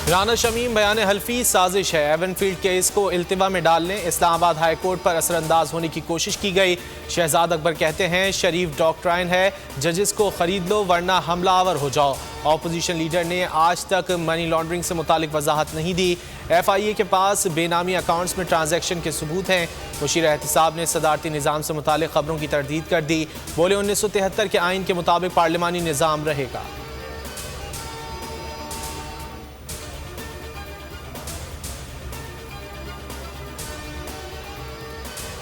राना शमीम बयान हल्फी साजिश है। एवनफील्ड केस को इल्तिवा में डालने इस्लामाबाद हाई कोर्ट पर असरअंदाज होने की कोशिश की गई। शहजाद अकबर कहते हैं शरीफ डॉक्ट्राइन है, जजेस को खरीद लो वरना हमलावर हो जाओ। ऑपोजिशन लीडर ने आज तक मनी लॉन्ड्रिंग से मुतालिक वजाहत नहीं दी। FIA के पास बेनामी अकाउंट्स में ट्रांजैक्शन के सबूत हैं। मुशीर एहतिसाब ने सदारती निज़ाम से मुतालिक खबरों की तरदीद कर दी। बोले 1973 के आइन के मुताबिक पार्लिमानी निज़ाम रहेगा।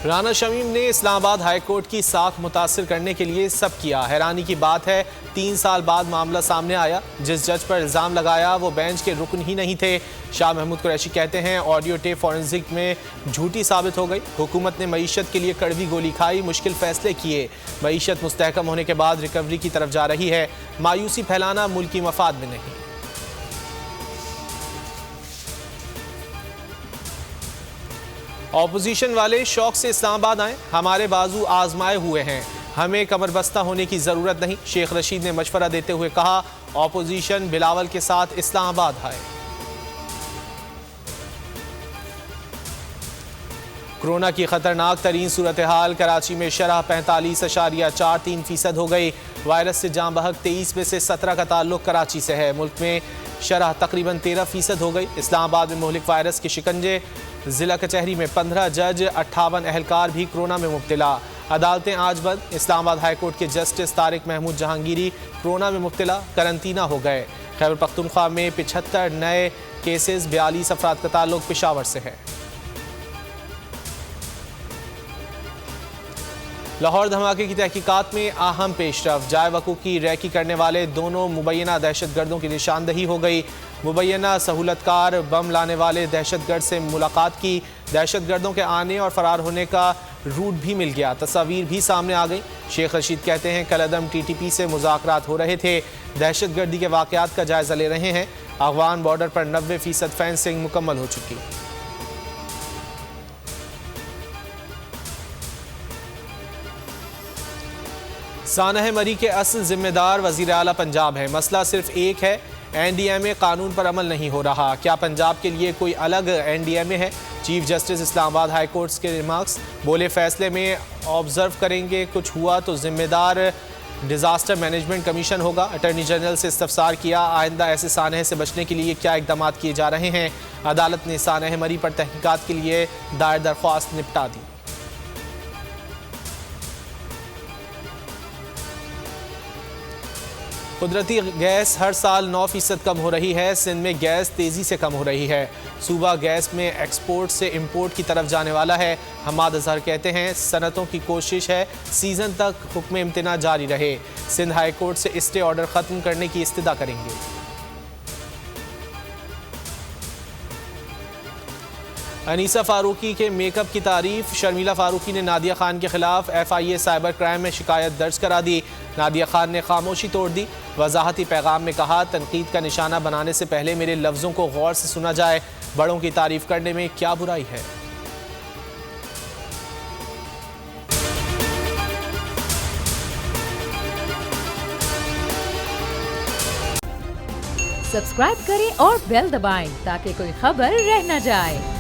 राना शमीम ने इस्लामाबाद हाई कोर्ट की साख मुतासिर करने के लिए सब किया। हैरानी की बात है 3 साल बाद मामला सामने आया। जिस जज पर इल्ज़ाम लगाया वो बेंच के रुकन ही नहीं थे। शाह महमूद कुरैशी कहते हैं ऑडियो टेप फॉरेंसिक में झूठी साबित हो गई। हुकूमत ने मईशत के लिए कड़वी गोली खाई, मुश्किल फैसले किए। मईशत मुस्तहकम होने के बाद रिकवरी की तरफ जा रही है। मायूसी फैलाना मुल्की मफाद में नहीं। ऑपोजिशन वाले शौक से इस्लामाबाद आए, हमारे बाजू आजमाए हुए हैं, हमें कमरबस्ता होने की ज़रूरत नहीं। शेख रशीद ने मशवरा देते हुए कहा ऑपोजिशन बिलावल के साथ इस्लामाबाद आए। कोरोना की खतरनाक तरीन सूरत हाल, कराची में शरह 45.43% हो गई। वायरस से जाँ बहक 23 में से 17 का ताल्लुक कराची से है। मुल्क में शरह तकरीबन 13% हो गई। इस्लामाबाद में मुहलिक वायरस के शिकंजे। जिला कचहरी में 15 जज, 58 एहलकार भी कोरोना में मुब्तला। अदालतें आज बंद। इस्लामाबाद हाई कोर्ट के जस्टिस तारिक महमूद जहांगीरी कोरोना में मुब्तला, करंतना हो गए। खैबर पख्तूनख्वा में 75 नए केसेस, 42 अफराद का ताल्लुक पेशावर से है। लाहौर धमाके की तहकीकात में अहम पेशरफ, जाए वकूफ़ की रैकी करने वाले दोनों मुबैना दहशतगर्दों की निशानदही हो गई। मुबैना सहूलतकार बम लाने वाले दहशतगर्द से मुलाकात की। दहशतगर्दों के आने और फरार होने का रूट भी मिल गया, तस्वीर भी सामने आ गई। शेख रशीद कहते हैं कलअदम TTP से मुज़ाकरात हो रहे थे, दहशतगर्दी के वाक़यात का जायज़ा ले रहे हैं। अफगान बॉर्डर पर 90% फेंसिंग मुकम्मल हो चुकी। सानह मरी के असल जिम्मेदार वज़ीर आला पंजाब है। मसला सिर्फ एक है, NDMA कानून पर अमल नहीं हो रहा। क्या पंजाब के लिए कोई अलग NDMA है? Chief justice Islamabad high court के रिमार्क्स। बोले फैसले में ऑब्जर्व करेंगे, कुछ हुआ तो जिम्मेदार डिज़ास्टर मैनेजमेंट कमीशन होगा। अटॉर्नी जनरल से इस्तफसार किया, आइंदा ऐसे सानहे से बचने के लिए क्या इकदाम किए जा रहे हैं। अदालत ने सानह मरी पर तहकीकात के लिए दायर दरख्वास्त निपटा दी। कुदरती गैस हर साल 9% कम हो रही है। सिंध में गैस तेज़ी से कम हो रही है। सूबा गैस में एक्सपोर्ट से इंपोर्ट की तरफ जाने वाला है। हमाद अजहर कहते हैं सनतों की कोशिश है सीज़न तक हुक्म इम्तना जारी रहे। सिंध हाई कोर्ट से स्टे ऑर्डर ख़त्म करने की इस्तदा करेंगे। अनीसा फारूकी के मेकअप की तारीफ। शर्मिला फारूकी ने नादिया खान के खिलाफ FIA साइबर क्राइम में शिकायत दर्ज करा दी। नादिया खान ने खामोशी तोड़ दी। वजाहती पैगाम में कहा तनकीद का निशाना बनाने से पहले मेरे लफ्ज़ों को गौर से सुना जाए। बड़ों की तारीफ करने में क्या बुराई है। सब्सक्राइब करें और बेल दबाएं ताकि कोई खबर रह न जाए।